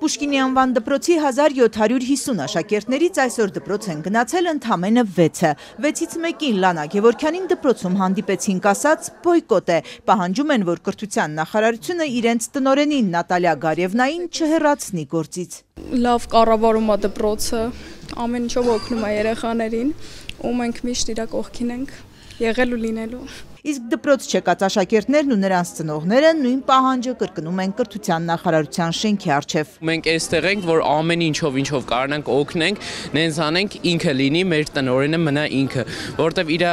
Պուշկինի անվան դպրոցի 1750 աշակերտներից այսօր դպրոց են գնացել ընդամենը 6-ը։ 6-ից մեկին Լանա Գևորգյանին դպրոցում հանդիպեցինք, ասաց բոյկոտ է։ Պահանջում են, որ կրթության նախարարությունը իրենց տնօրենին Նատալիա Գարևնային չհեռացնի գործից։ Լավ կառավարում է դպրոցը, ամեն ինչով օգնում է երեխաներին, ու մենք միշտ իրա կողքին ենք եղել ու լինելու։ Իսկ դպրոց չեկած աշակերտներն ու նրանց ծնողները նույն պահանջը կրկնում են կրթության նախարարության շենքի առջև։ Մենք այստեղ ենք, որ ամեն ինչով կարողանանք օգնենք, նենց անենք, ինքը լինի, մեր տնօրենը մնա ինքը, որտեվ իր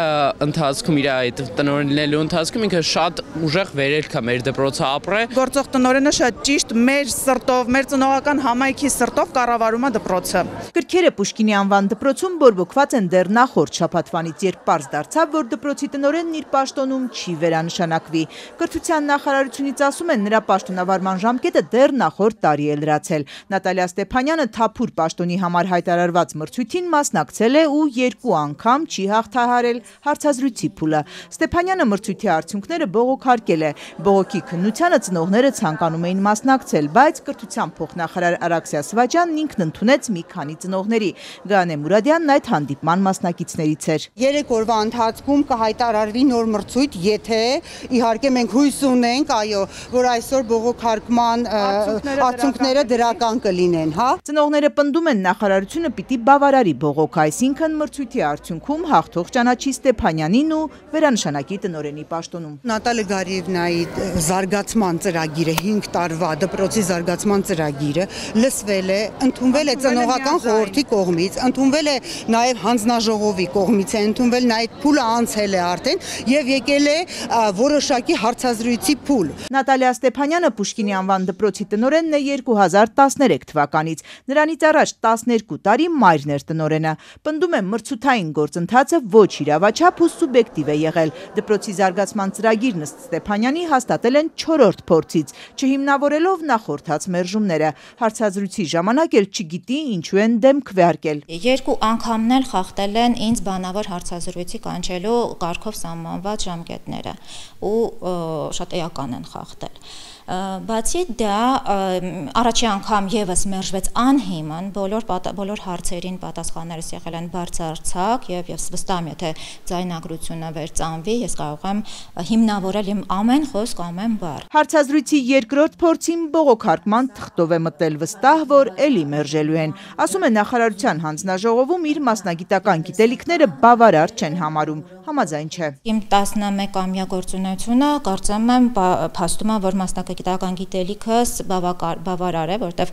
ընթացքում, իր այդ տնօրենելու ընթացքում ինքը շատ ուժեղ վերելք է մեր դպրոցը ապրե։ Գործող տնօրենը շատ ճիշտ մեր սրտով, մեր ծնողական համայնքի սրտով կառավարում է դպրոցը։ Գրքերը Պուշկինի անվան դպրոցում բորբոքված են դեռ նախորդ շաբաթվանից, երբ պարզ դարձավ, որ դպրոցի տնօրենն իր պաշտոնում չի վերանշանակվի։ Կրթության նախարարությունից ասում են, նրա պաշտոնավարման ժամկետը դեռ նախորդ տարի է լրացել։ Նատալիա Ստեփանյանը թափուր պաշտոնի համար հայտարարված մրցույթին մասնակցել է ու 2 անգամ չի հաղթահարել հարցազրույցի փուլը։ Ստեփանյանը մրցույթի արդյունքները բողոքարկել է։ Բողոքի քննությանը ծնողները ցանկանում էին մասնակցել, բայց կրթության փոխնախարար Արաքսիա Սվաջյանն ինքն ընդունեց մի քանի ծնողների։ Գանե Մուրադյանն այդ հանդիպման մասնակիցներից էր։ 3 օրվա ընթացքում կհայտարարվի նոր մրցույթ, եթե իհարկե մենք հույս ունենք, այո, որ այսօր բողոքարկման արդյունքները դրական կլինեն, հա։ Ծնողները պնդում են, նախարարությունը պիտի բավարարի բողոքը, այսինքն մրցույթի արդյունքում հաղթող ճանաչի Ստեփանյանին ու վերանշանակի տնօրենի պաշտոնում։ Նատալիա Գարևնայի զարգացման ծրագիրը 5 տարվա դպրոցի զարգացման ծրագիրը լսվել է, ընդունվել է ծնողական խորհրդի կողմից, ընդունվել է նաև հանձնաժողովի կողմից է ընդունվել, նաև փուլը անցել է արդեն եւ եկել է որոշակի հարցազրույցի փուլ։ Նատալիա Ստեփանյանը Պուշկինի անվան դպրոցի տնօրենն է 2013 թվականից։ Նրանից առաջ 12 տարի մայրն էր տնօրենը։ Պնդում է, մրցութային գործընթացը ոչ իրավաչափ ու սուբյեկտիվ է եղել։ Դպրոցի զարգացման ծրագիրն ըստ Ստեփանյանի հաստատել են 4-րդ փորձից, չհիմնավորելով նախորդած մերժումները։ Հարցազրույցի ժամանակ էլ չգիտի ինչու են դեմ քվեարկել։ 2 անգամն էլ խախտել են ինձ բանավոր հարցազրույցի կանչելու կարգով սահմանված ժամկետները ու շատ էական են խախտել։ Բացի դա առաջի անգամ եւս մերժվեց անհիմն, բոլոր հարցերին պատասխաններս եղել են բարձրացակ եւ վստահ եմ, եթե ձայնագրությունը վերծանվի, ես կարող եմ հիմնավորել իմ ամեն խոսք, ամեն բառ։ Հարցազրույցի 2-րդ փորձին բողոքարկման թղթով է մտել, վստահ, որ էլի մերժելու են։ Ասում է, նախարարության հանձնաժողովում իր մասնագիտական գիտելիքները բավարար չեն համարում, համաձայն չէ։ Իմ 11-ամյա գործունեությունը կարծեմ եմ փաստում է, որ մասնագիտական գիտելիքս բավարար է, որտեվ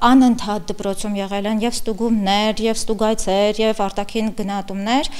անընդհատ դպրոցում եղել են եւ ստուգումներ, եւ ստուգայցեր, եւ արտաքին գնահատումներ,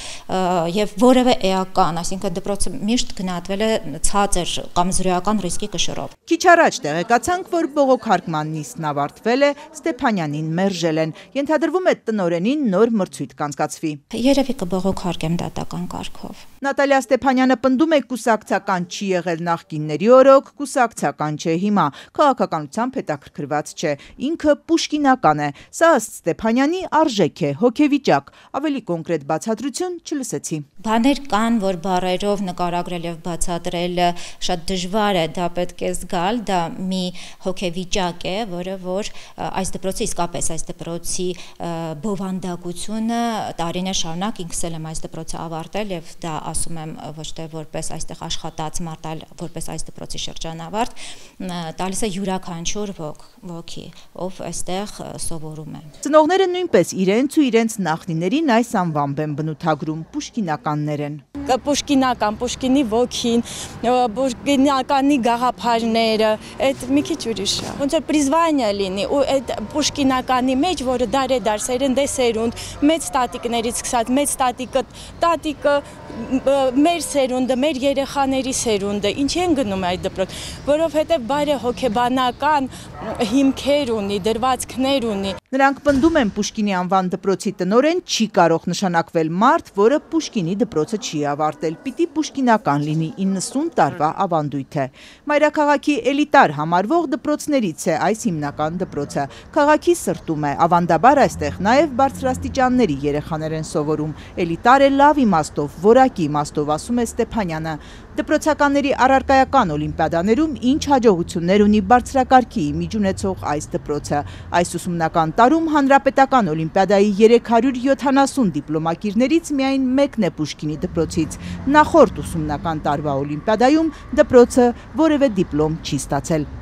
եւ որևէ էական, այսինքն դպրոցը միշտ գնահատվել է ցածր կամ զրոյական ռիսկի կշռով։ Քիչ առաջ տեղեկացանք, որ բողոքարկման նիստն ավարտվել է, Ստեփանյանին մերժել են։ Ենթադրվում է տնօրենին նոր մրցույթ կանցկացվի։ Երևի կբողոքարկեմ դատական կարգով։ Նատալիա Ստեփանյանը պնդում է, կուսակցական չի եղել նախկինների օրոք, կուսակցական չէ հիմա, քաղաքականությամբ հետաքրքրված չէ, ինքը պուշկինական է։ Սա ըստ Ստեփանյանի արժեք է, հոգեվիճակ, ավելի կոնկրետ բացատրություն չլսեցի։ Բաներ կան, որ բառերով նկարագրել եւ բացատրել շատ դժվար է, դա պետք է զգալ, դա մի հոգեվիճակ է, որը որ այս դպրոցի իսկապես այս դպրոցի բովանդակությունը տարիներ շարունակ ինքս եմ այս դպրոցը ավարտել եւ դա ասում եմ ոչ թե որպես այստեղ աշխատած մարդ, որպես այս դպրոցի շրջանավարտ, տալիս է յուրաքանչյուր ոգի, ով այստեղ սովորում է։ Ծնողները նույնպես իրենց ու իրենց նախնիներին այս անվամբ են բնութագրում, պուշկինականներ են։ Պուշկինական, Պուշկինի ոգին, Պուշկինականի գաղափարները, այդ մի քիչ ուրիշ է։ Ոնց որ պրիզվանիա լինի, ու այդ Պուշկինականի մեջ, որը դարեդար սերնդեսերունդ, մեծ տատիկներից սկսած, մեծ տատիկը մեր սերունդը, մեր երեխաների սերունդը, ինչի են գնում այդ դպրոց, որովհետև բարեհոգեբանական հիմքեր ունի, դրվածքներ ունի։ Նրանք պնդում են Պուշկինի անվան դպրոցի տնօրեն չի կարող նշանակվել մարդ, որը Պուշկինի դպրոցը չի ավարտել, պիտի պուշկինական լինի 90 տարվա ավանդույթ է։ Մայրաքաղաքի էլիտար համարվող դպրոցներից է այս հիմնական դպրոցը։ Քաղաքի սրտում է, ավանդաբար այստեղ նաև բարձրաստիճանների երեխաներ են սովորում։ Էլիտար է լավ իմաստով, որակի իմաստով, ասում է Ստեփանյանը։ Դպրոցականների առարկայական օլիմպիադաներում ինչ հաջողություններ ունի բարձրակարգի իմիջ ունեցող այս դպրոցը։ Այս ուսումնական տարում հանրապետական օլիմպիադայի 370 դիպլոմակիրներից միայն մեկն է Պուշկինի դպրոցից։ Նախորդ ուսումնական տարվա օլիմպիադայում դպրոցը որևէ դիպլոմ չի ստացել։